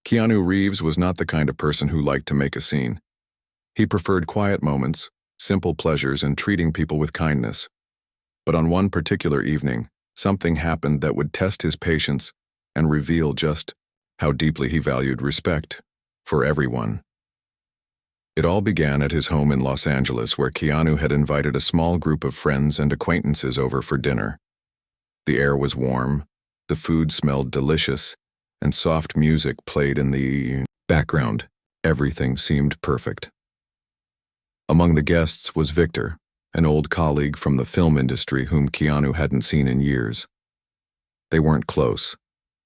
Keanu Reeves was not the kind of person who liked to make a scene. He preferred quiet moments, simple pleasures, and treating people with kindness. But on one particular evening, something happened that would test his patience and reveal just how deeply he valued respect for everyone. It all began at his home in Los Angeles, where Keanu had invited a small group of friends and acquaintances over for dinner. The air was warm, the food smelled delicious, and soft music played in the background. Everything seemed perfect. Among the guests was Victor, an old colleague from the film industry whom Keanu hadn't seen in years. They weren't close,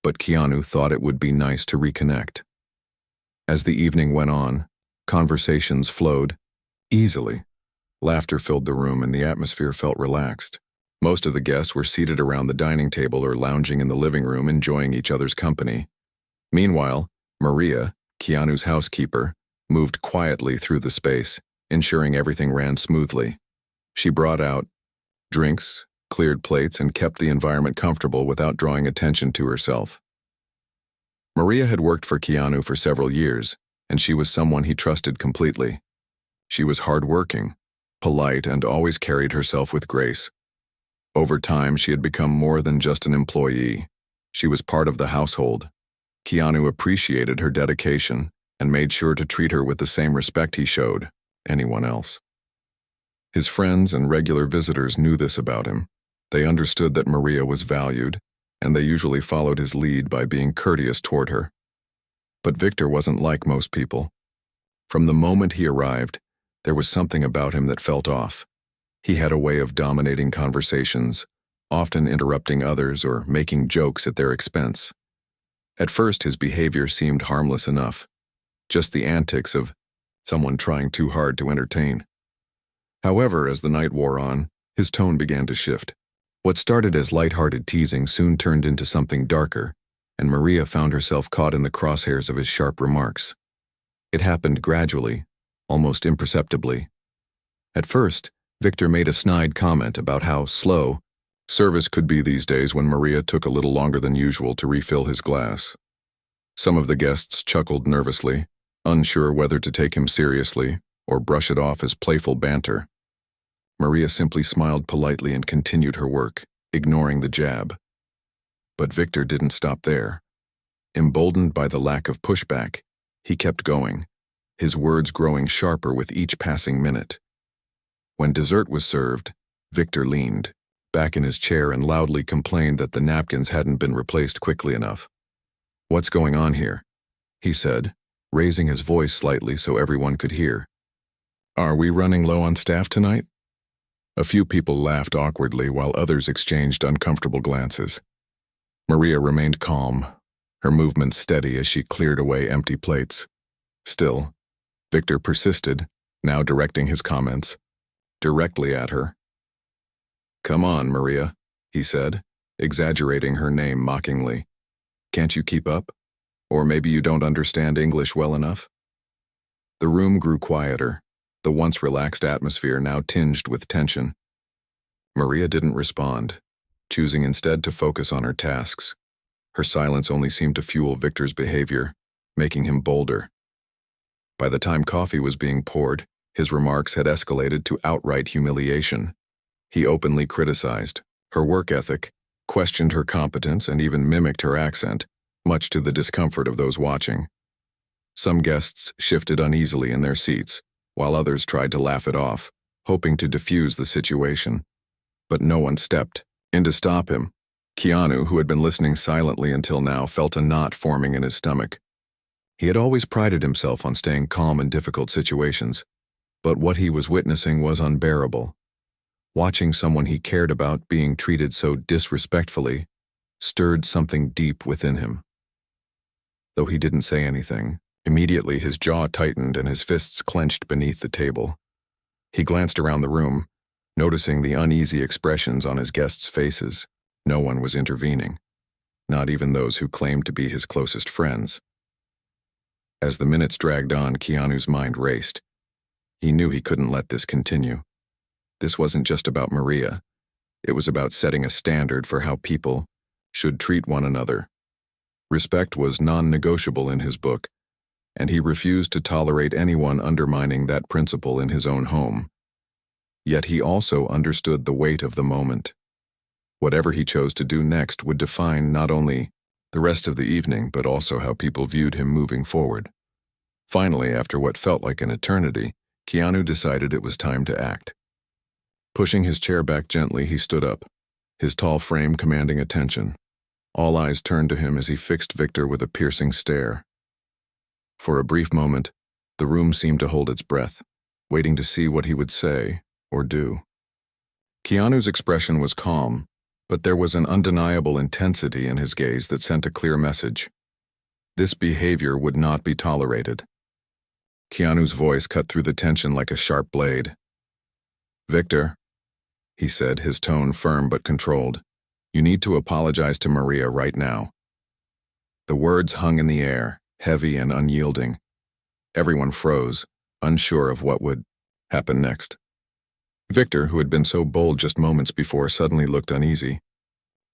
but Keanu thought it would be nice to reconnect. As the evening went on, conversations flowed easily. Laughter filled the room and the atmosphere felt relaxed. Most of the guests were seated around the dining table or lounging in the living room, enjoying each other's company. Meanwhile, Maria, Keanu's housekeeper, moved quietly through the space, ensuring everything ran smoothly. She brought out drinks, cleared plates, and kept the environment comfortable without drawing attention to herself. Maria had worked for Keanu for several years, and she was someone he trusted completely. She was hardworking, polite, and always carried herself with grace. Over time, she had become more than just an employee. She was part of the household. Keanu appreciated her dedication and made sure to treat her with the same respect he showed anyone else. His friends and regular visitors knew this about him. They understood that Maria was valued, and they usually followed his lead by being courteous toward her. But Victor wasn't like most people. From the moment he arrived, there was something about him that felt off. He had a way of dominating conversations, often interrupting others or making jokes at their expense. At first, his behavior seemed harmless enough, just the antics of someone trying too hard to entertain. However, as the night wore on, his tone began to shift. What started as lighthearted teasing soon turned into something darker, and Maria found herself caught in the crosshairs of his sharp remarks. It happened gradually, almost imperceptibly. At first, Victor made a snide comment about how slow service could be these days when Maria took a little longer than usual to refill his glass. Some of the guests chuckled nervously, unsure whether to take him seriously or brush it off as playful banter. Maria simply smiled politely and continued her work, ignoring the jab. But Victor didn't stop there. Emboldened by the lack of pushback, he kept going, his words growing sharper with each passing minute. When dessert was served, Victor leaned back in his chair and loudly complained that the napkins hadn't been replaced quickly enough. "What's going on here?" he said, raising his voice slightly so everyone could hear. "Are we running low on staff tonight?" A few people laughed awkwardly while others exchanged uncomfortable glances. Maria remained calm, her movements steady as she cleared away empty plates. Still, Victor persisted, now directing his comments directly at her. "Come on, Maria," he said, exaggerating her name mockingly. "Can't you keep up? Or maybe you don't understand English well enough?" The room grew quieter, the once relaxed atmosphere now tinged with tension. Maria didn't respond, choosing instead to focus on her tasks. Her silence only seemed to fuel Victor's behavior, making him bolder. By the time coffee was being poured, his remarks had escalated to outright humiliation. He openly criticized her work ethic, questioned her competence, and even mimicked her accent, much to the discomfort of those watching. Some guests shifted uneasily in their seats, while others tried to laugh it off, hoping to diffuse the situation. But no one stepped in to stop him. Keanu, who had been listening silently until now, felt a knot forming in his stomach. He had always prided himself on staying calm in difficult situations, but what he was witnessing was unbearable. Watching someone he cared about being treated so disrespectfully stirred something deep within him. Though he didn't say anything, immediately his jaw tightened and his fists clenched beneath the table. He glanced around the room, noticing the uneasy expressions on his guests' faces. No one was intervening, not even those who claimed to be his closest friends. As the minutes dragged on, Keanu's mind raced. He knew he couldn't let this continue. This wasn't just about Maria. It was about setting a standard for how people should treat one another. Respect was non-negotiable in his book, and he refused to tolerate anyone undermining that principle in his own home. Yet he also understood the weight of the moment. Whatever he chose to do next would define not only the rest of the evening, but also how people viewed him moving forward. Finally, after what felt like an eternity, Keanu decided it was time to act. Pushing his chair back gently, he stood up, his tall frame commanding attention. All eyes turned to him as he fixed Victor with a piercing stare. For a brief moment, the room seemed to hold its breath, waiting to see what he would say or do. Keanu's expression was calm, but there was an undeniable intensity in his gaze that sent a clear message. This behavior would not be tolerated. Keanu's voice cut through the tension like a sharp blade. "Victor," he said, his tone firm but controlled, "you need to apologize to Maria right now." The words hung in the air, heavy and unyielding. Everyone froze, unsure of what would happen next. Victor, who had been so bold just moments before, suddenly looked uneasy.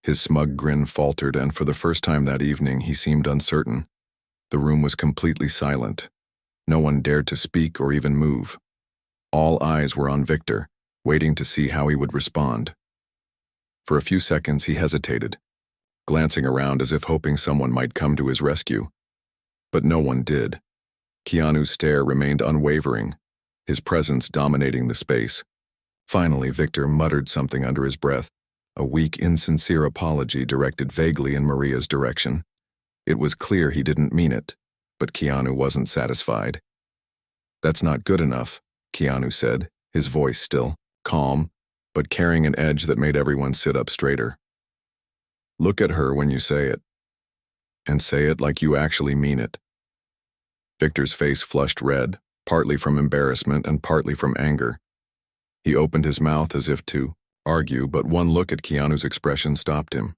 His smug grin faltered, and for the first time that evening, he seemed uncertain. The room was completely silent. No one dared to speak or even move. All eyes were on Victor, waiting to see how he would respond. For a few seconds, he hesitated, glancing around as if hoping someone might come to his rescue. But no one did. Keanu's stare remained unwavering, his presence dominating the space. Finally, Victor muttered something under his breath, a weak, insincere apology directed vaguely in Maria's direction. It was clear he didn't mean it, but Keanu wasn't satisfied. "That's not good enough," Keanu said, his voice still, calm, but carrying an edge that made everyone sit up straighter. "Look at her when you say it, and say it like you actually mean it." Victor's face flushed red, partly from embarrassment and partly from anger. He opened his mouth as if to argue, but one look at Keanu's expression stopped him.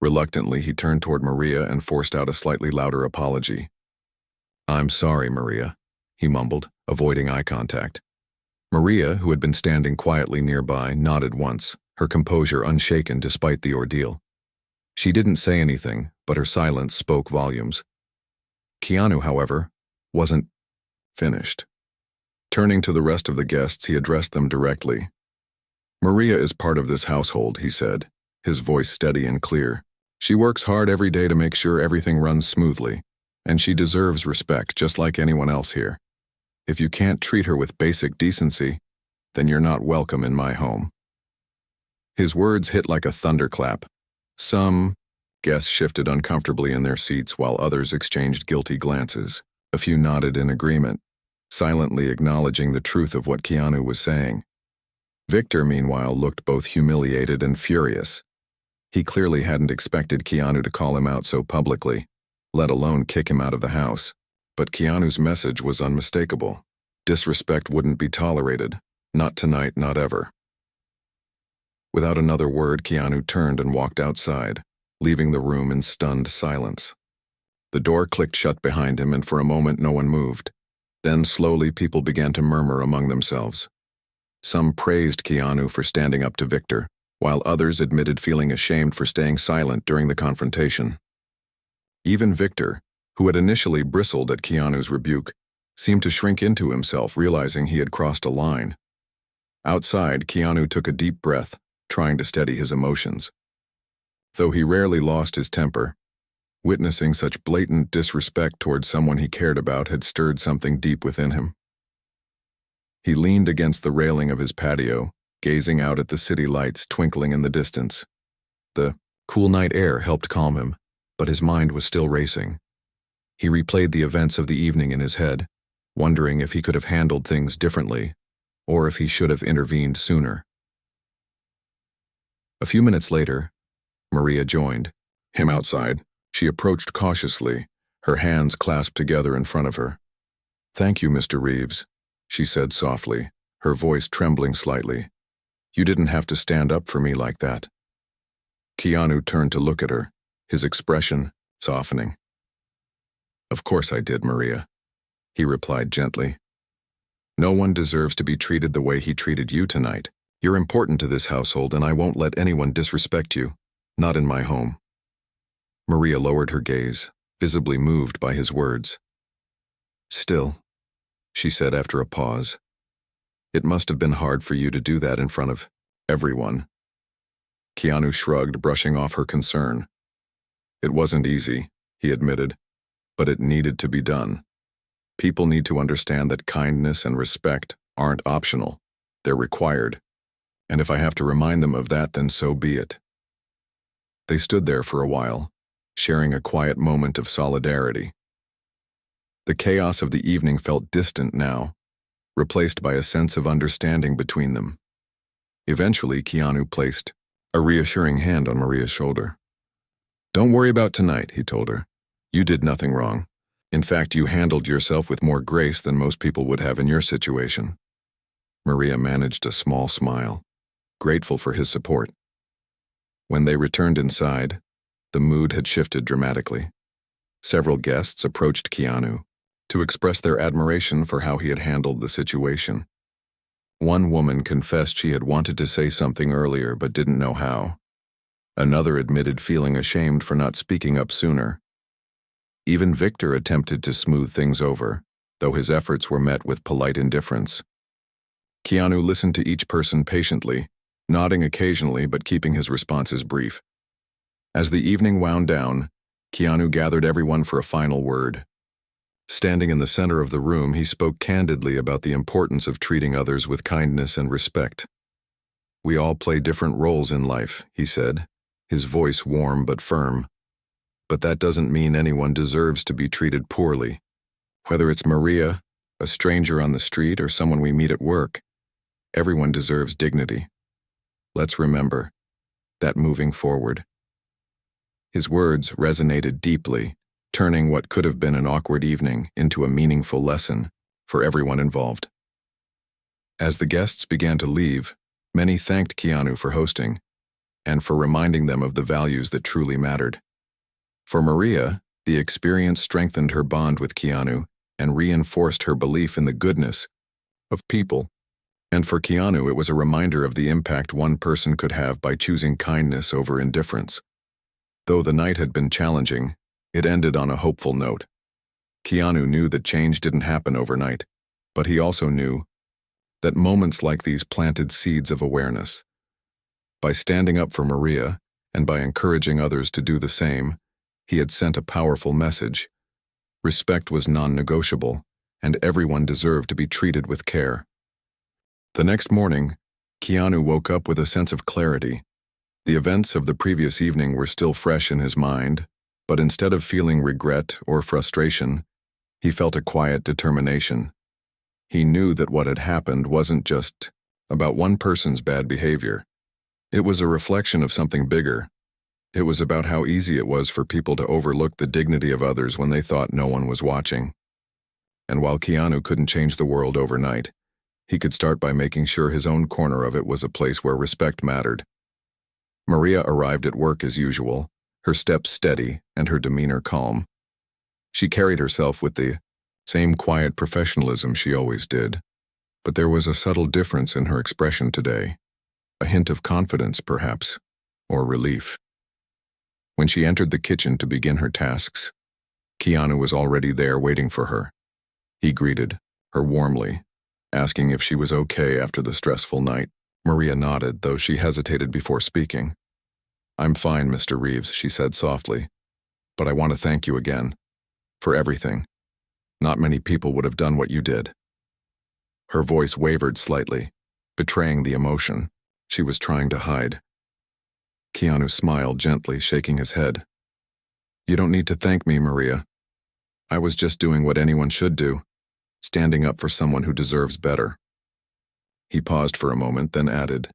Reluctantly, he turned toward Maria and forced out a slightly louder apology. "I'm sorry, Maria," he mumbled, avoiding eye contact. Maria, who had been standing quietly nearby, nodded once, her composure unshaken despite the ordeal. She didn't say anything, but her silence spoke volumes. Keanu, however, wasn't finished. Turning to the rest of the guests, he addressed them directly. "Maria is part of this household," he said, his voice steady and clear. "She works hard every day to make sure everything runs smoothly, and she deserves respect just like anyone else here. If you can't treat her with basic decency, then you're not welcome in my home." His words hit like a thunderclap. Some guests shifted uncomfortably in their seats while others exchanged guilty glances. A few nodded in agreement, silently acknowledging the truth of what Keanu was saying. Victor, meanwhile, looked both humiliated and furious. He clearly hadn't expected Keanu to call him out so publicly, let alone kick him out of the house. But Keanu's message was unmistakable. Disrespect wouldn't be tolerated. Not tonight, not ever. Without another word, Keanu turned and walked outside, leaving the room in stunned silence. The door clicked shut behind him, and for a moment no one moved. Then slowly people began to murmur among themselves. Some praised Keanu for standing up to Victor, while others admitted feeling ashamed for staying silent during the confrontation. Even Victor, who had initially bristled at Keanu's rebuke, seemed to shrink into himself, realizing he had crossed a line. Outside, Keanu took a deep breath, trying to steady his emotions. Though he rarely lost his temper, witnessing such blatant disrespect towards someone he cared about had stirred something deep within him. He leaned against the railing of his patio, gazing out at the city lights twinkling in the distance. The cool night air helped calm him, but his mind was still racing. He replayed the events of the evening in his head, wondering if he could have handled things differently, or if he should have intervened sooner. A few minutes later, Maria joined him outside. She approached cautiously, her hands clasped together in front of her. "Thank you, Mr. Reeves," she said softly, her voice trembling slightly. "You didn't have to stand up for me like that." Keanu turned to look at her, his expression softening. "Of course I did, Maria," he replied gently. "No one deserves to be treated the way he treated you tonight. You're important to this household, and I won't let anyone disrespect you, not in my home." Maria lowered her gaze, visibly moved by his words. "Still," she said after a pause, "it must have been hard for you to do that in front of everyone." Keanu shrugged, brushing off her concern. "It wasn't easy," he admitted, "but it needed to be done. People need to understand that kindness and respect aren't optional, they're required. And if I have to remind them of that, then so be it." They stood there for a while, sharing a quiet moment of solidarity. The chaos of the evening felt distant now, replaced by a sense of understanding between them. Eventually, Keanu placed a reassuring hand on Maria's shoulder. "Don't worry about tonight," he told her. "You did nothing wrong. In fact, you handled yourself with more grace than most people would have in your situation." Maria managed a small smile, grateful for his support. When they returned inside, the mood had shifted dramatically. Several guests approached Keanu to express their admiration for how he had handled the situation. One woman confessed she had wanted to say something earlier but didn't know how. Another admitted feeling ashamed for not speaking up sooner. Even Victor attempted to smooth things over, though his efforts were met with polite indifference. Keanu listened to each person patiently, nodding occasionally but keeping his responses brief. As the evening wound down, Keanu gathered everyone for a final word. Standing in the center of the room, he spoke candidly about the importance of treating others with kindness and respect. "We all play different roles in life," he said, his voice warm but firm. "But that doesn't mean anyone deserves to be treated poorly. Whether it's Maria, a stranger on the street, or someone we meet at work, everyone deserves dignity. Let's remember that moving forward." His words resonated deeply, turning what could have been an awkward evening into a meaningful lesson for everyone involved. As the guests began to leave, many thanked Keanu for hosting and for reminding them of the values that truly mattered. For Maria, the experience strengthened her bond with Keanu and reinforced her belief in the goodness of people. And for Keanu, it was a reminder of the impact one person could have by choosing kindness over indifference. Though the night had been challenging, it ended on a hopeful note. Keanu knew that change didn't happen overnight, but he also knew that moments like these planted seeds of awareness. By standing up for Maria and by encouraging others to do the same, he had sent a powerful message. Respect was non-negotiable, and everyone deserved to be treated with care. The next morning, Keanu woke up with a sense of clarity. The events of the previous evening were still fresh in his mind, but instead of feeling regret or frustration, he felt a quiet determination. He knew that what had happened wasn't just about one person's bad behavior. It was a reflection of something bigger. It was about how easy it was for people to overlook the dignity of others when they thought no one was watching. And while Keanu couldn't change the world overnight, he could start by making sure his own corner of it was a place where respect mattered. Maria arrived at work as usual, her steps steady and her demeanor calm. She carried herself with the same quiet professionalism she always did, but there was a subtle difference in her expression today, a hint of confidence perhaps, or relief. When she entered the kitchen to begin her tasks, Keanu was already there waiting for her. He greeted her warmly, asking if she was okay after the stressful night. Maria nodded, though she hesitated before speaking. "I'm fine, Mr. Reeves," she said softly, "but I want to thank you again. For everything. Not many people would have done what you did." Her voice wavered slightly, betraying the emotion she was trying to hide. Keanu smiled gently, shaking his head. "You don't need to thank me, Maria. I was just doing what anyone should do, standing up for someone who deserves better." He paused for a moment, then added,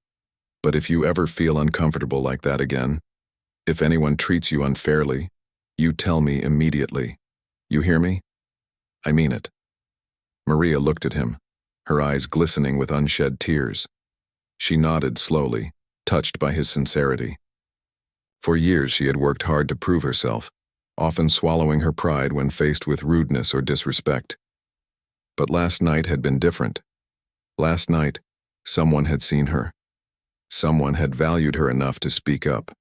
"But if you ever feel uncomfortable like that again, if anyone treats you unfairly, you tell me immediately. You hear me? I mean it." Maria looked at him, her eyes glistening with unshed tears. She nodded slowly, touched by his sincerity. For years she had worked hard to prove herself, often swallowing her pride when faced with rudeness or disrespect. But last night had been different. Last night, someone had seen her. Someone had valued her enough to speak up.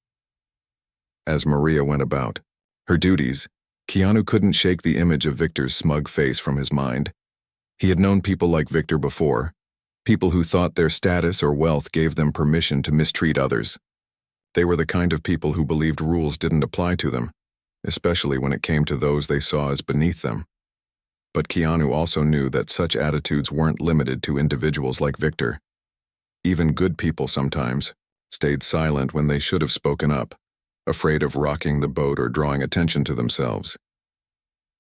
As Maria went about, Her duties. Keanu couldn't shake the image of Victor's smug face from his mind. He had known people like Victor before, people who thought their status or wealth gave them permission to mistreat others. They were the kind of people who believed rules didn't apply to them, especially when it came to those they saw as beneath them. But Keanu also knew that such attitudes weren't limited to individuals like Victor. Even good people sometimes stayed silent when they should have spoken up, afraid of rocking the boat or drawing attention to themselves.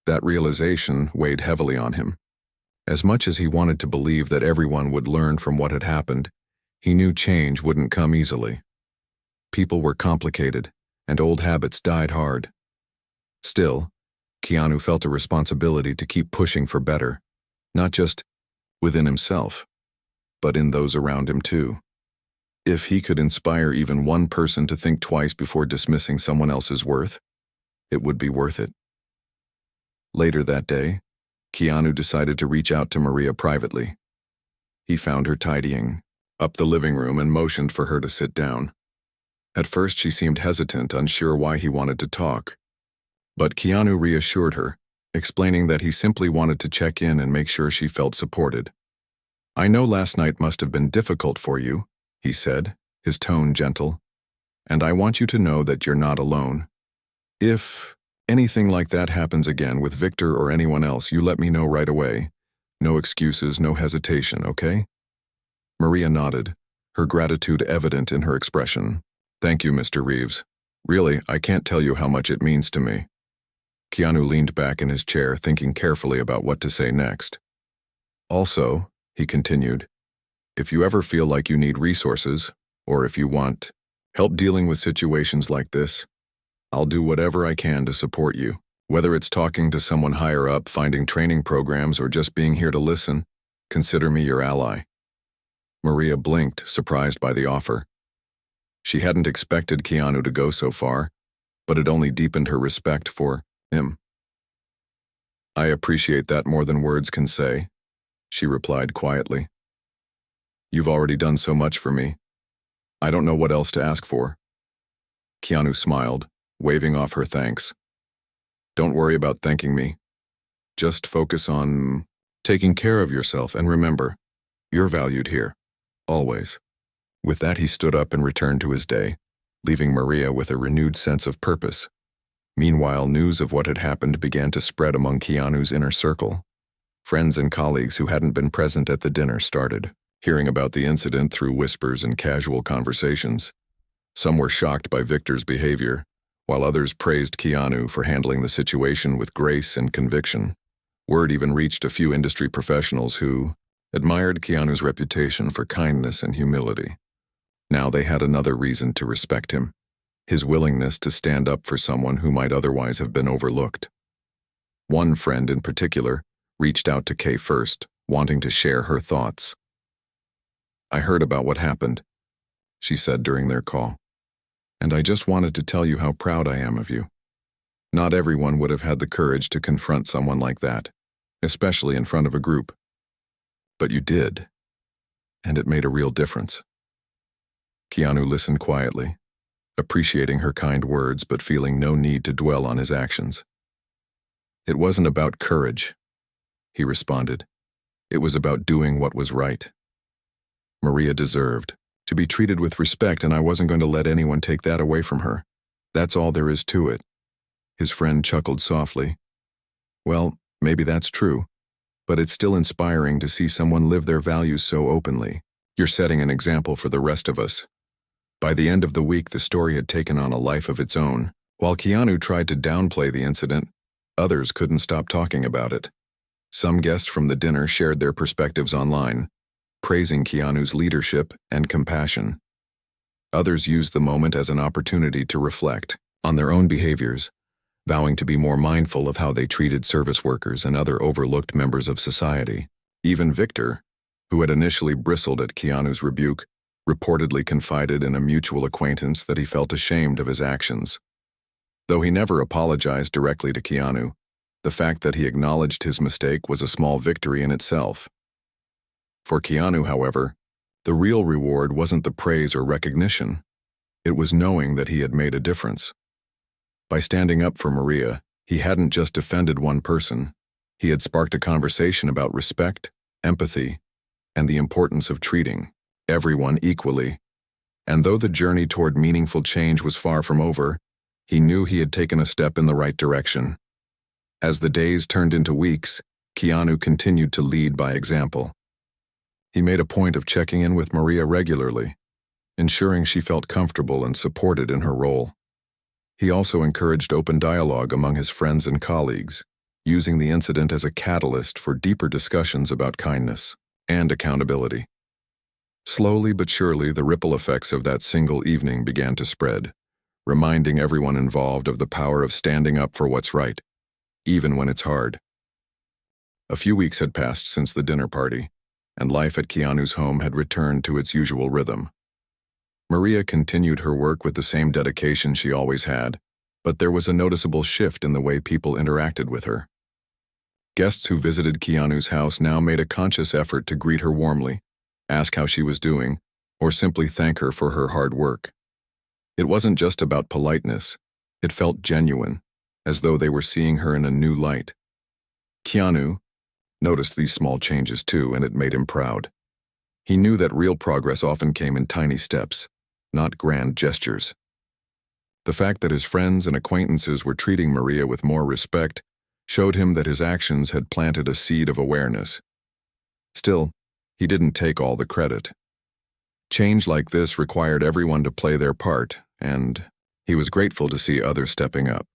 That realization weighed heavily on him. As much as he wanted to believe that everyone would learn from what had happened, he knew change wouldn't come easily. People were complicated, and old habits died hard. Still, Keanu felt a responsibility to keep pushing for better, not just within himself, but in those around him too. If he could inspire even one person to think twice before dismissing someone else's worth, it would be worth it. Later that day, Keanu decided to reach out to Maria privately. He found her tidying up the living room and motioned for her to sit down. At first she seemed hesitant, unsure why he wanted to talk. But Keanu reassured her, explaining that he simply wanted to check in and make sure she felt supported. "I know last night must have been difficult for you," he said, his tone gentle, "and I want you to know that you're not alone. If anything like that happens again with Victor or anyone else, you let me know right away. No excuses, no hesitation, okay?" Maria nodded, her gratitude evident in her expression. "Thank you, Mr. Reeves. Really, I can't tell you how much it means to me." Keanu leaned back in his chair, thinking carefully about what to say next. "Also," he continued, "if you ever feel like you need resources, or if you want help dealing with situations like this, I'll do whatever I can to support you. Whether it's talking to someone higher up, finding training programs, or just being here to listen, consider me your ally." Maria blinked, surprised by the offer. She hadn't expected Keanu to go so far, but it only deepened her respect for him. "I appreciate that more than words can say," she replied quietly. "You've already done so much for me. I don't know what else to ask for." Keanu smiled, waving off her thanks. "Don't worry about thanking me. Just focus on taking care of yourself, and remember, you're valued here, always." With that, he stood up and returned to his day, leaving Maria with a renewed sense of purpose. Meanwhile, news of what had happened began to spread among Keanu's inner circle. Friends and colleagues who hadn't been present at the dinner started hearing about the incident through whispers and casual conversations. Some were shocked by Victor's behavior, while others praised Keanu for handling the situation with grace and conviction. Word even reached a few industry professionals who admired Keanu's reputation for kindness and humility. Now they had another reason to respect him, his willingness to stand up for someone who might otherwise have been overlooked. One friend in particular reached out to Kay first, wanting to share her thoughts. "I heard about what happened," she said during their call, "and I just wanted to tell you how proud I am of you. Not everyone would have had the courage to confront someone like that, especially in front of a group. But you did, and it made a real difference." Keanu listened quietly, appreciating her kind words but feeling no need to dwell on his actions. "It wasn't about courage," he responded. "It was about doing what was right. Maria deserved to be treated with respect, and I wasn't going to let anyone take that away from her. That's all there is to it." His friend chuckled softly. "Well, maybe that's true, but it's still inspiring to see someone live their values so openly. You're setting an example for the rest of us." By the end of the week, the story had taken on a life of its own. While Keanu tried to downplay the incident, others couldn't stop talking about it. Some guests from the dinner shared their perspectives online, praising Keanu's leadership and compassion. Others used the moment as an opportunity to reflect on their own behaviors, vowing to be more mindful of how they treated service workers and other overlooked members of society. Even Victor, who had initially bristled at Keanu's rebuke, reportedly confided in a mutual acquaintance that he felt ashamed of his actions. Though he never apologized directly to Keanu, the fact that he acknowledged his mistake was a small victory in itself. For Keanu, however, the real reward wasn't the praise or recognition. It was knowing that he had made a difference. By standing up for Maria, he hadn't just defended one person. He had sparked a conversation about respect, empathy, and the importance of treating everyone equally. And though the journey toward meaningful change was far from over, he knew he had taken a step in the right direction. As the days turned into weeks, Keanu continued to lead by example. He made a point of checking in with Maria regularly, ensuring she felt comfortable and supported in her role. He also encouraged open dialogue among his friends and colleagues, using the incident as a catalyst for deeper discussions about kindness and accountability. Slowly but surely, the ripple effects of that single evening began to spread, reminding everyone involved of the power of standing up for what's right, even when it's hard. A few weeks had passed since the dinner party, and life at Keanu's home had returned to its usual rhythm. Maria continued her work with the same dedication she always had, but there was a noticeable shift in the way people interacted with her. Guests who visited Keanu's house now made a conscious effort to greet her warmly, ask how she was doing, or simply thank her for her hard work. It wasn't just about politeness, it felt genuine, as though they were seeing her in a new light. Keanu noticed these small changes too, and it made him proud. He knew that real progress often came in tiny steps, not grand gestures. The fact that his friends and acquaintances were treating Maria with more respect showed him that his actions had planted a seed of awareness. Still, he didn't take all the credit. Change like this required everyone to play their part, and he was grateful to see others stepping up.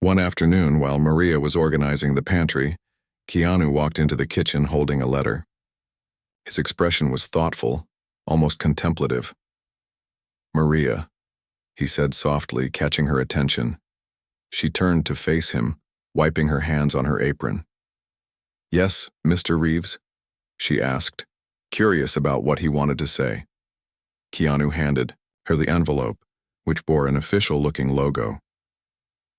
One afternoon, while Maria was organizing the pantry, Keanu walked into the kitchen holding a letter. His expression was thoughtful, almost contemplative. "Maria," he said softly, catching her attention. She turned to face him, wiping her hands on her apron. "Yes, Mr. Reeves?" she asked, curious about what he wanted to say. Keanu handed her the envelope, which bore an official-looking logo.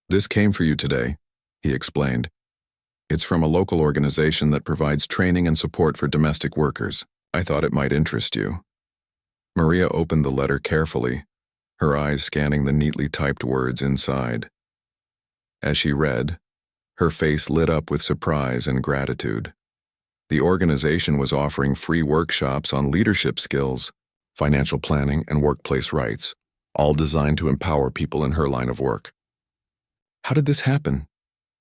"This came for you today," he explained. "It's from a local organization that provides training and support for domestic workers. I thought it might interest you." Maria opened the letter carefully, her eyes scanning the neatly typed words inside. As she read, her face lit up with surprise and gratitude. The organization was offering free workshops on leadership skills, financial planning, and workplace rights, all designed to empower people in her line of work. "How did this happen?"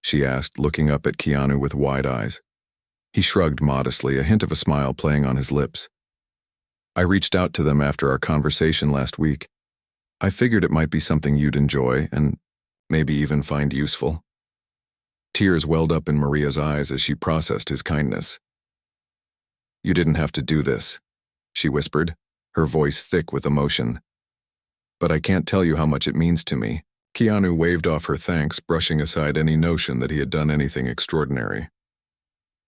she asked, looking up at Keanu with wide eyes. He shrugged modestly, a hint of a smile playing on his lips. "I reached out to them after our conversation last week. I figured it might be something you'd enjoy and maybe even find useful." Tears welled up in Maria's eyes as she processed his kindness. "You didn't have to do this," she whispered, her voice thick with emotion. "But I can't tell you how much it means to me." Keanu waved off her thanks, brushing aside any notion that he had done anything extraordinary.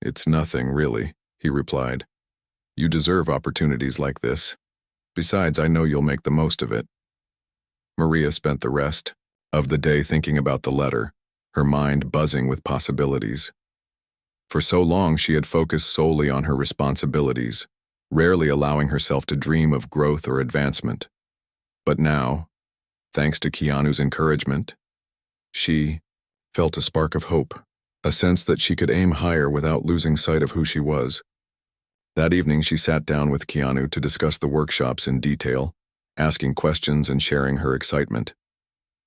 "It's nothing, really," he replied. "You deserve opportunities like this. Besides, I know you'll make the most of it." Maria spent the rest of the day thinking about the letter, her mind buzzing with possibilities. For so long, she had focused solely on her responsibilities, rarely allowing herself to dream of growth or advancement. But now, thanks to Keanu's encouragement, she felt a spark of hope, a sense that she could aim higher without losing sight of who she was. That evening, she sat down with Keanu to discuss the workshops in detail, asking questions and sharing her excitement.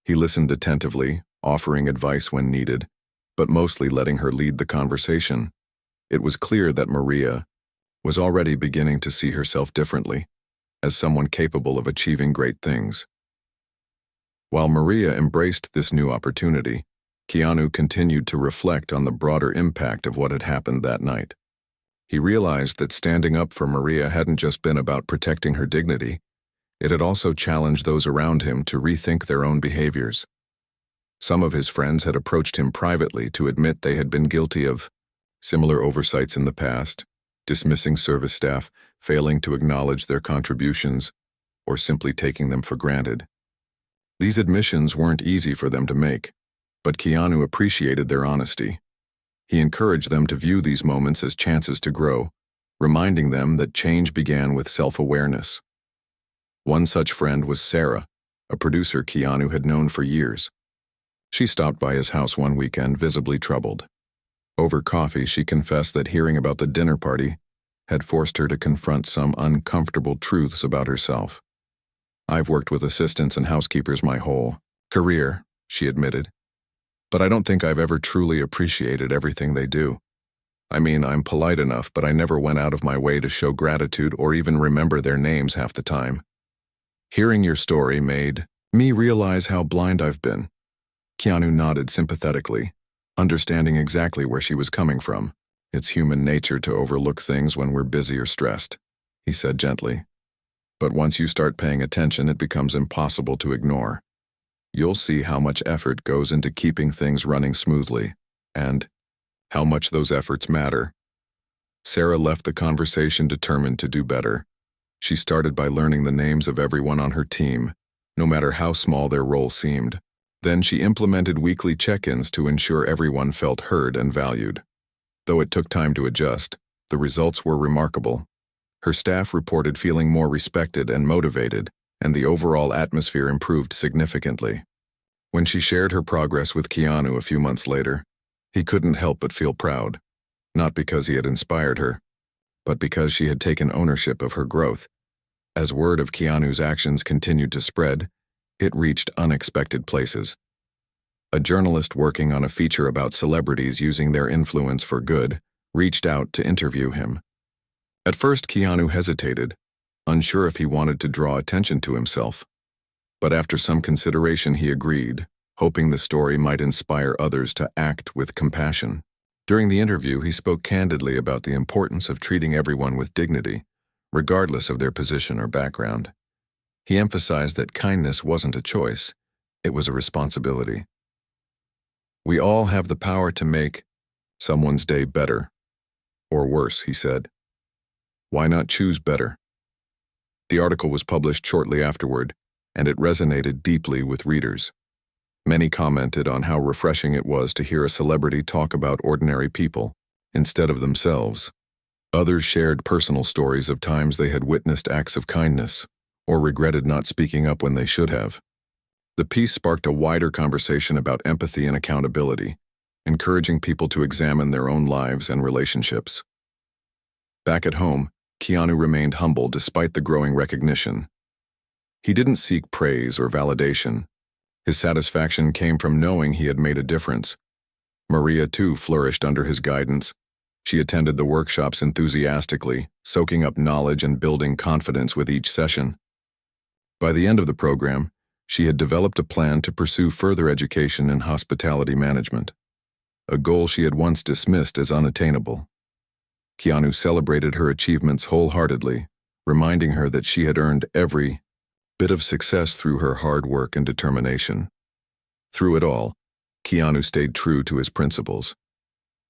He listened attentively, offering advice when needed, but mostly letting her lead the conversation. It was clear that Maria was already beginning to see herself differently, as someone capable of achieving great things. While Maria embraced this new opportunity, Keanu continued to reflect on the broader impact of what had happened that night. He realized that standing up for Maria hadn't just been about protecting her dignity, it had also challenged those around him to rethink their own behaviors. Some of his friends had approached him privately to admit they had been guilty of similar oversights in the past, dismissing service staff, failing to acknowledge their contributions, or simply taking them for granted. These admissions weren't easy for them to make, but Keanu appreciated their honesty. He encouraged them to view these moments as chances to grow, reminding them that change began with self-awareness. One such friend was Sarah, a producer Keanu had known for years. She stopped by his house one weekend, visibly troubled. Over coffee, she confessed that hearing about the dinner party had forced her to confront some uncomfortable truths about herself. "I've worked with assistants and housekeepers my whole career," she admitted. "But I don't think I've ever truly appreciated everything they do. I mean, I'm polite enough, but I never went out of my way to show gratitude or even remember their names half the time. Hearing your story made me realize how blind I've been." Keanu nodded sympathetically, understanding exactly where she was coming from. "It's human nature to overlook things when we're busy or stressed," he said gently. "But once you start paying attention, it becomes impossible to ignore. You'll see how much effort goes into keeping things running smoothly, and how much those efforts matter." Sarah left the conversation determined to do better. She started by learning the names of everyone on her team, no matter how small their role seemed. Then she implemented weekly check-ins to ensure everyone felt heard and valued. Though it took time to adjust, the results were remarkable. Her staff reported feeling more respected and motivated, and the overall atmosphere improved significantly. When she shared her progress with Keanu a few months later, he couldn't help but feel proud, not because he had inspired her, but because she had taken ownership of her growth. As word of Keanu's actions continued to spread, it reached unexpected places. A journalist working on a feature about celebrities using their influence for good reached out to interview him. At first, Keanu hesitated, unsure if he wanted to draw attention to himself. But after some consideration, he agreed, hoping the story might inspire others to act with compassion. During the interview, he spoke candidly about the importance of treating everyone with dignity, regardless of their position or background. He emphasized that kindness wasn't a choice, it was a responsibility. "We all have the power to make someone's day better, or worse," he said. "Why not choose better?" The article was published shortly afterward, and it resonated deeply with readers. Many commented on how refreshing it was to hear a celebrity talk about ordinary people instead of themselves. Others shared personal stories of times they had witnessed acts of kindness or regretted not speaking up when they should have. The piece sparked a wider conversation about empathy and accountability, encouraging people to examine their own lives and relationships. Back at home, Keanu remained humble despite the growing recognition. He didn't seek praise or validation. His satisfaction came from knowing he had made a difference. Maria, too, flourished under his guidance. She attended the workshops enthusiastically, soaking up knowledge and building confidence with each session. By the end of the program, she had developed a plan to pursue further education in hospitality management, a goal she had once dismissed as unattainable. Keanu celebrated her achievements wholeheartedly, reminding her that she had earned every bit of success through her hard work and determination. Through it all, Keanu stayed true to his principles.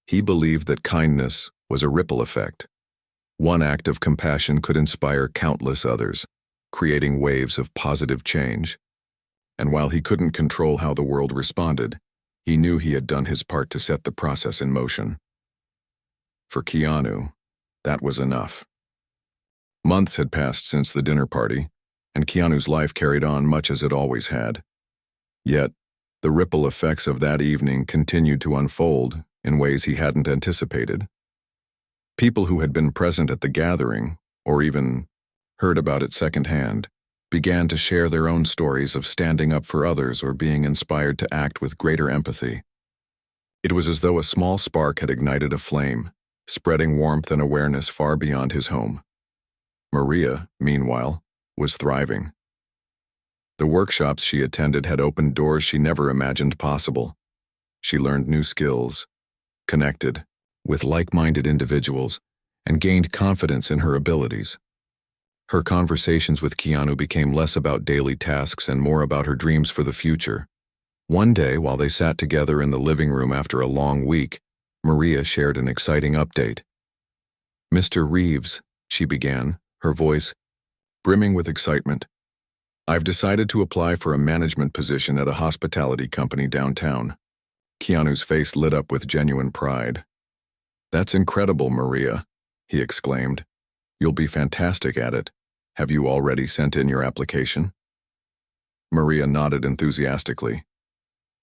He believed that kindness was a ripple effect. One act of compassion could inspire countless others, creating waves of positive change. And while he couldn't control how the world responded, he knew he had done his part to set the process in motion. For Keanu, that was enough. Months had passed since the dinner party, and Keanu's life carried on much as it always had. Yet, the ripple effects of that evening continued to unfold in ways he hadn't anticipated. People who had been present at the gathering, or even heard about it secondhand, began to share their own stories of standing up for others or being inspired to act with greater empathy. It was as though a small spark had ignited a flame, spreading warmth and awareness far beyond his home. Maria, meanwhile, was thriving. The workshops she attended had opened doors she never imagined possible. She learned new skills, connected with like-minded individuals, and gained confidence in her abilities. Her conversations with Keanu became less about daily tasks and more about her dreams for the future. One day, while they sat together in the living room after a long week, Maria shared an exciting update. "Mr. Reeves," she began, her voice brimming with excitement, "I've decided to apply for a management position at a hospitality company downtown." Keanu's face lit up with genuine pride. "That's incredible, Maria," he exclaimed. "You'll be fantastic at it. Have you already sent in your application?" Maria nodded enthusiastically.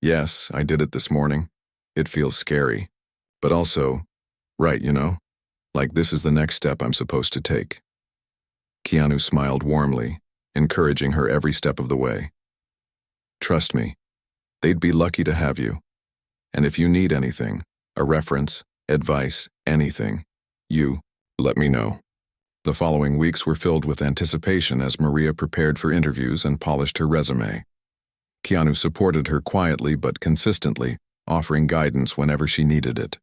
Yes, I did it this morning. It feels scary. But also, right, like this is the next step I'm supposed to take. Keanu smiled warmly, encouraging her every step of the way. Trust me, they'd be lucky to have you. And if you need anything, a reference, advice, anything, let me know. The following weeks were filled with anticipation as Maria prepared for interviews and polished her resume. Keanu supported her quietly but consistently, offering guidance whenever she needed it.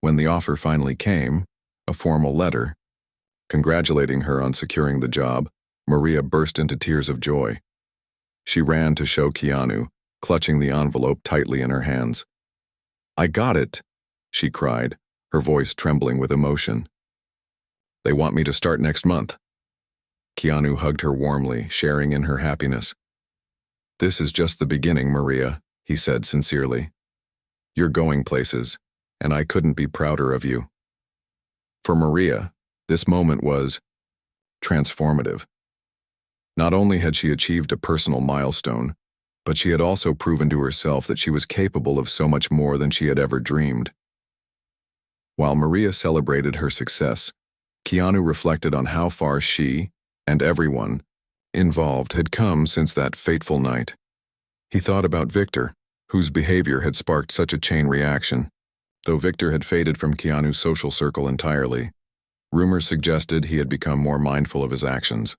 When the offer finally came, a formal letter, congratulating her on securing the job, Maria burst into tears of joy. She ran to show Keanu, clutching the envelope tightly in her hands. I got it, she cried, her voice trembling with emotion. They want me to start next month. Keanu hugged her warmly, sharing in her happiness. This is just the beginning, Maria, he said sincerely. You're going places, and I couldn't be prouder of you. For Maria, this moment was transformative. Not only had she achieved a personal milestone, but she had also proven to herself that she was capable of so much more than she had ever dreamed. While Maria celebrated her success, Keanu reflected on how far she, and everyone, involved had come since that fateful night. He thought about Victor, whose behavior had sparked such a chain reaction. Though Victor had faded from Keanu's social circle entirely, rumors suggested he had become more mindful of his actions.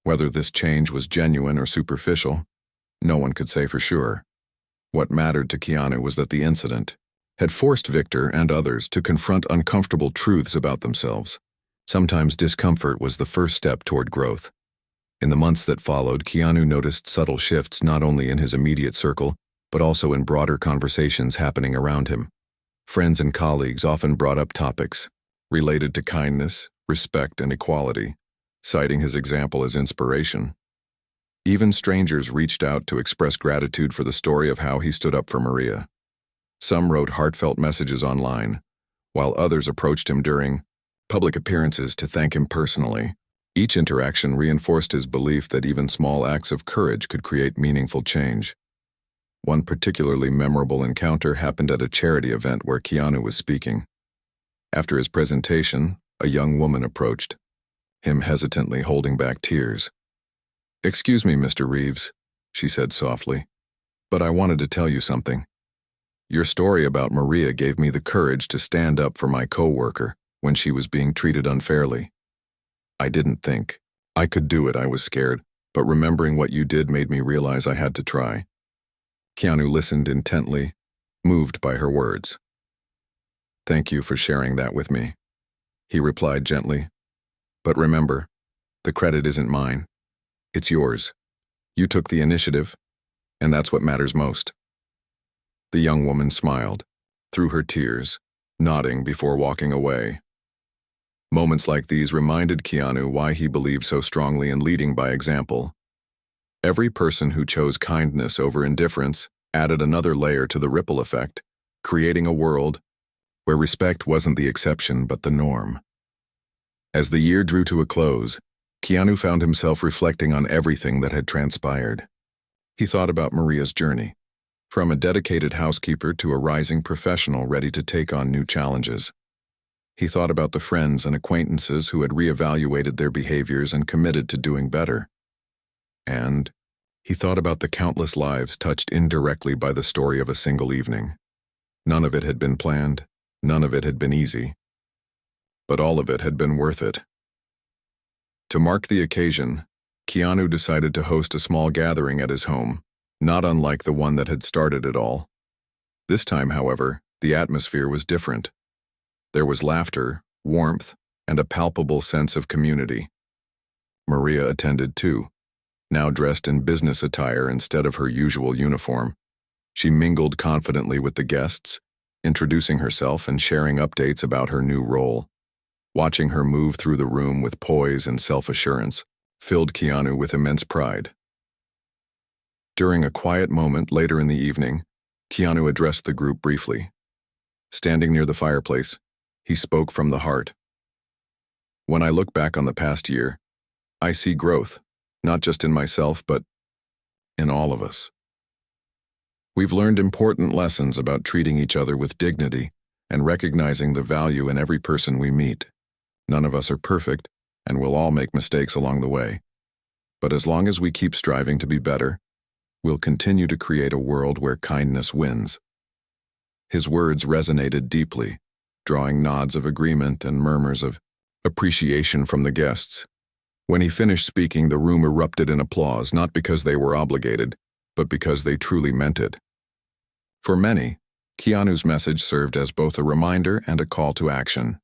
Whether this change was genuine or superficial, no one could say for sure. What mattered to Keanu was that the incident had forced Victor and others to confront uncomfortable truths about themselves. Sometimes discomfort was the first step toward growth. In the months that followed, Keanu noticed subtle shifts not only in his immediate circle, but also in broader conversations happening around him. Friends and colleagues often brought up topics related to kindness, respect, and equality, citing his example as inspiration. Even strangers reached out to express gratitude for the story of how he stood up for Maria. Some wrote heartfelt messages online, while others approached him during public appearances to thank him personally. Each interaction reinforced his belief that even small acts of courage could create meaningful change. One particularly memorable encounter happened at a charity event where Keanu was speaking. After his presentation, a young woman approached, him hesitantly holding back tears. Excuse me, Mr. Reeves, she said softly, but I wanted to tell you something. Your story about Maria gave me the courage to stand up for my coworker when she was being treated unfairly. I didn't think I could do it. I was scared, but remembering what you did made me realize I had to try. Keanu listened intently, moved by her words. Thank you for sharing that with me, he replied gently. But remember, the credit isn't mine. It's yours. You took the initiative, and that's what matters most. The young woman smiled, through her tears, nodding before walking away. Moments like these reminded Keanu why he believed so strongly in leading by example. Every person who chose kindness over indifference added another layer to the ripple effect, creating a world where respect wasn't the exception but the norm. As the year drew to a close, Keanu found himself reflecting on everything that had transpired. He thought about Maria's journey, from a dedicated housekeeper to a rising professional ready to take on new challenges. He thought about the friends and acquaintances who had reevaluated their behaviors and committed to doing better. And he thought about the countless lives touched indirectly by the story of a single evening. None of it had been planned, none of it had been easy, but all of it had been worth it. To mark the occasion, Keanu decided to host a small gathering at his home, not unlike the one that had started it all. This time, however, the atmosphere was different. There was laughter, warmth, and a palpable sense of community. Maria attended too, now dressed in business attire instead of her usual uniform. She mingled confidently with the guests, introducing herself and sharing updates about her new role. Watching her move through the room with poise and self-assurance filled Keanu with immense pride. During a quiet moment later in the evening, Keanu addressed the group briefly. Standing near the fireplace, he spoke from the heart. When I look back on the past year, I see growth, not just in myself, but in all of us. We've learned important lessons about treating each other with dignity and recognizing the value in every person we meet. None of us are perfect, and we'll all make mistakes along the way. But as long as we keep striving to be better, we'll continue to create a world where kindness wins. His words resonated deeply, drawing nods of agreement and murmurs of appreciation from the guests. When he finished speaking, the room erupted in applause, not because they were obligated, but because they truly meant it. For many, Keanu's message served as both a reminder and a call to action.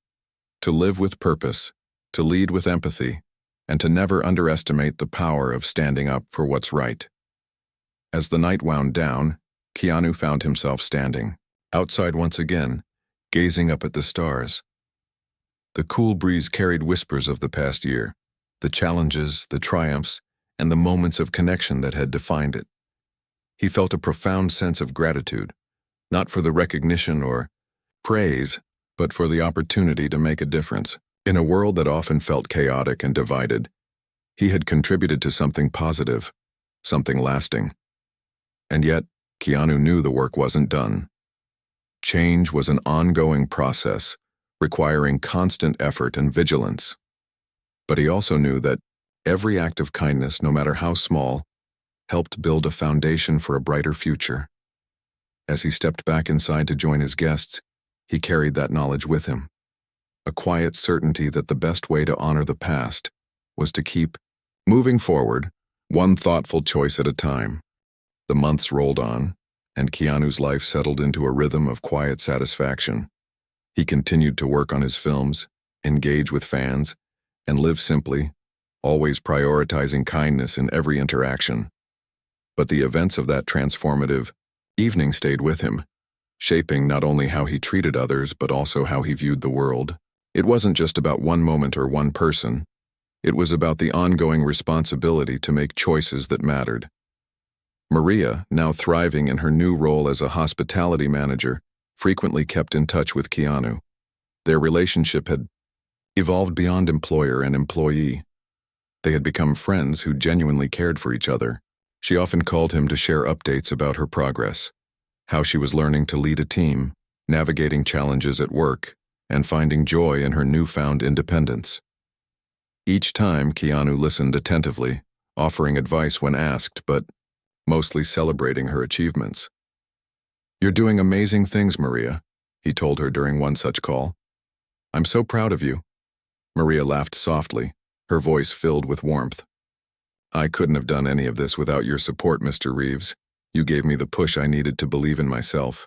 To live with purpose, to lead with empathy, and to never underestimate the power of standing up for what's right. As the night wound down, Keanu found himself standing, outside once again, gazing up at the stars. The cool breeze carried whispers of the past year, the challenges, the triumphs, and the moments of connection that had defined it. He felt a profound sense of gratitude, not for the recognition or praise, but for the opportunity to make a difference. In a world that often felt chaotic and divided, he had contributed to something positive, something lasting. And yet, Keanu knew the work wasn't done. Change was an ongoing process, requiring constant effort and vigilance. But he also knew that every act of kindness, no matter how small, helped build a foundation for a brighter future. As he stepped back inside to join his guests, he carried that knowledge with him. A quiet certainty that the best way to honor the past was to keep moving forward, one thoughtful choice at a time. The months rolled on, and Keanu's life settled into a rhythm of quiet satisfaction. He continued to work on his films, engage with fans, and live simply, always prioritizing kindness in every interaction. But the events of that transformative evening stayed with him, shaping not only how he treated others but also how he viewed the world. It wasn't just about one moment or one person. It was about the ongoing responsibility to make choices that mattered. Maria, now thriving in her new role as a hospitality manager, frequently kept in touch with Keanu. Their relationship had evolved beyond employer and employee. They had become friends who genuinely cared for each other. She often called him to share updates about her progress, how she was learning to lead a team, navigating challenges at work, and finding joy in her newfound independence. Each time, Keanu listened attentively, offering advice when asked, but mostly celebrating her achievements. "You're doing amazing things, Maria," he told her during one such call. "I'm so proud of you." Maria laughed softly, her voice filled with warmth. "I couldn't have done any of this without your support, Mr. Reeves. You gave me the push I needed to believe in myself."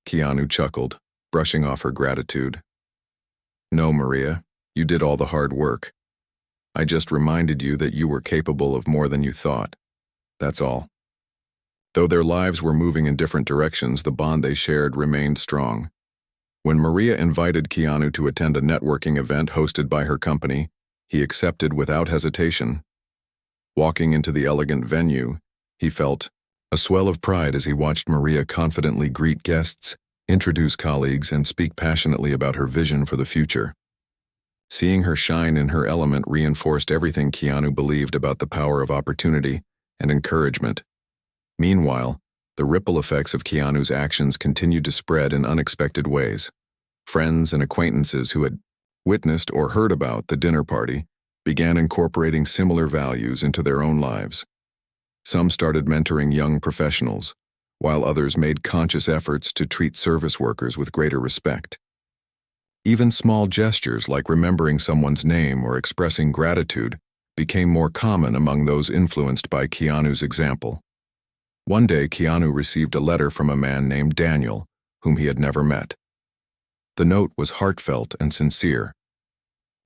Keanu chuckled, brushing off her gratitude. "No, Maria, you did all the hard work. I just reminded you that you were capable of more than you thought. That's all." Though their lives were moving in different directions, the bond they shared remained strong. When Maria invited Keanu to attend a networking event hosted by her company, he accepted without hesitation. Walking into the elegant venue, he felt a swell of pride as he watched Maria confidently greet guests, introduce colleagues, and speak passionately about her vision for the future. Seeing her shine in her element reinforced everything Keanu believed about the power of opportunity and encouragement. Meanwhile, the ripple effects of Keanu's actions continued to spread in unexpected ways. Friends and acquaintances who had witnessed or heard about the dinner party began incorporating similar values into their own lives. Some started mentoring young professionals, while others made conscious efforts to treat service workers with greater respect. Even small gestures like remembering someone's name or expressing gratitude became more common among those influenced by Keanu's example. One day, Keanu received a letter from a man named Daniel, whom he had never met. The note was heartfelt and sincere.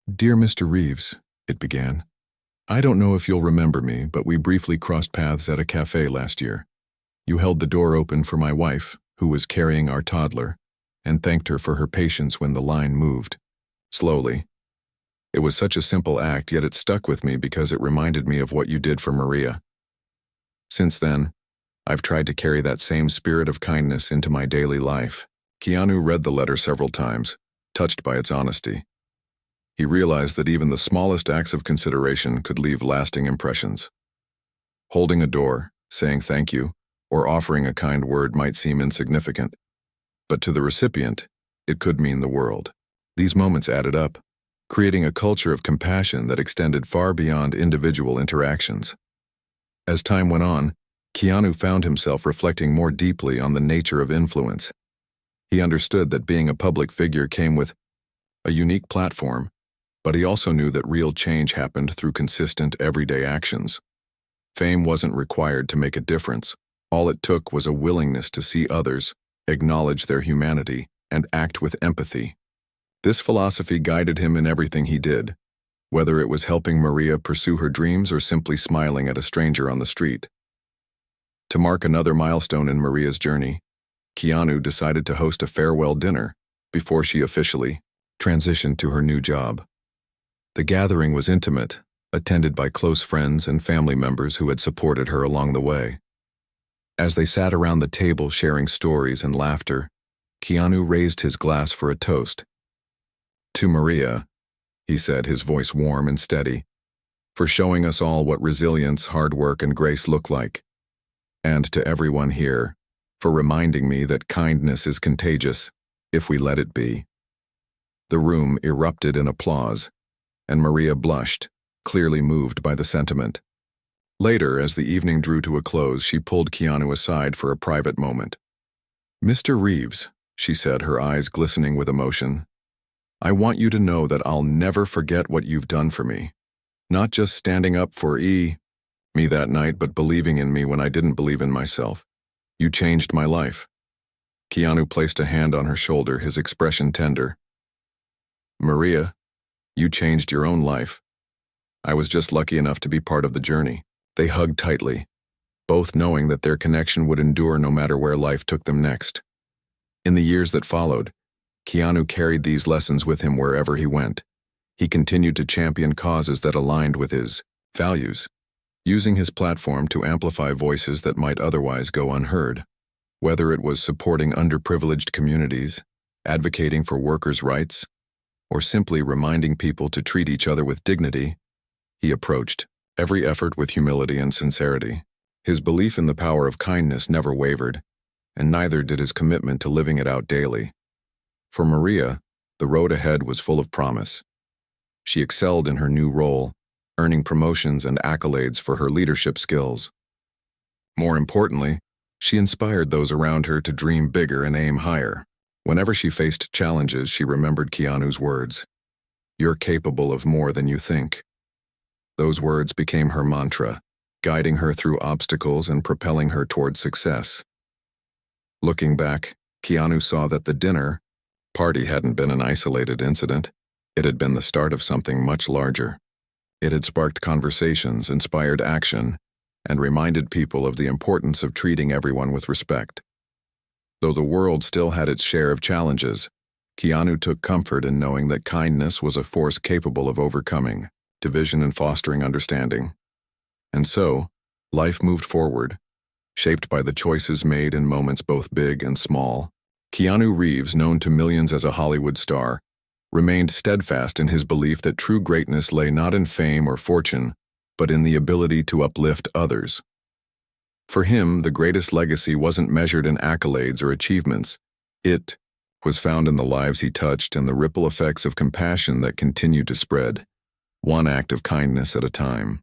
"Dear Mr. Reeves," it began, "I don't know if you'll remember me, but we briefly crossed paths at a cafe last year. You held the door open for my wife, who was carrying our toddler, and thanked her for her patience when the line moved. Slowly. It was such a simple act, yet it stuck with me because it reminded me of what you did for Maria. Since then, I've tried to carry that same spirit of kindness into my daily life." Keanu read the letter several times, touched by its honesty. He realized that even the smallest acts of consideration could leave lasting impressions. Holding a door, saying thank you, or offering a kind word might seem insignificant, but to the recipient, it could mean the world. These moments added up, creating a culture of compassion that extended far beyond individual interactions. As time went on, Keanu found himself reflecting more deeply on the nature of influence. He understood that being a public figure came with a unique platform, but he also knew that real change happened through consistent, everyday actions. Fame wasn't required to make a difference. All it took was a willingness to see others, acknowledge their humanity, and act with empathy. This philosophy guided him in everything he did, whether it was helping Maria pursue her dreams or simply smiling at a stranger on the street. To mark another milestone in Maria's journey, Keanu decided to host a farewell dinner before she officially transitioned to her new job. The gathering was intimate, attended by close friends and family members who had supported her along the way. As they sat around the table sharing stories and laughter, Keanu raised his glass for a toast. "To Maria," he said, his voice warm and steady, "for showing us all what resilience, hard work, and grace look like. And to everyone here, for reminding me that kindness is contagious, if we let it be." The room erupted in applause, and Maria blushed, clearly moved by the sentiment. Later, as the evening drew to a close, she pulled Keanu aside for a private moment. "Mr. Reeves," she said, her eyes glistening with emotion, "I want you to know that I'll never forget what you've done for me. Not just standing up for me that night, but believing in me when I didn't believe in myself. You changed my life." Keanu placed a hand on her shoulder, his expression tender. "Maria, you changed your own life. I was just lucky enough to be part of the journey." They hugged tightly, both knowing that their connection would endure no matter where life took them next. In the years that followed, Keanu carried these lessons with him wherever he went. He continued to champion causes that aligned with his values, using his platform to amplify voices that might otherwise go unheard. Whether it was supporting underprivileged communities, advocating for workers' rights, or simply reminding people to treat each other with dignity, he approached every effort with humility and sincerity. His belief in the power of kindness never wavered, and neither did his commitment to living it out daily. For Maria, the road ahead was full of promise. She excelled in her new role, earning promotions and accolades for her leadership skills. More importantly, she inspired those around her to dream bigger and aim higher. Whenever she faced challenges, she remembered Keanu's words, "You're capable of more than you think." Those words became her mantra, guiding her through obstacles and propelling her toward success. Looking back, Keanu saw that the dinner party hadn't been an isolated incident. It had been the start of something much larger. It had sparked conversations, inspired action, and reminded people of the importance of treating everyone with respect. Though the world still had its share of challenges, Keanu took comfort in knowing that kindness was a force capable of overcoming division and fostering understanding. And so, life moved forward, shaped by the choices made in moments both big and small. Keanu Reeves, known to millions as a Hollywood star, remained steadfast in his belief that true greatness lay not in fame or fortune, but in the ability to uplift others. For him, the greatest legacy wasn't measured in accolades or achievements. It was found in the lives he touched and the ripple effects of compassion that continued to spread, one act of kindness at a time.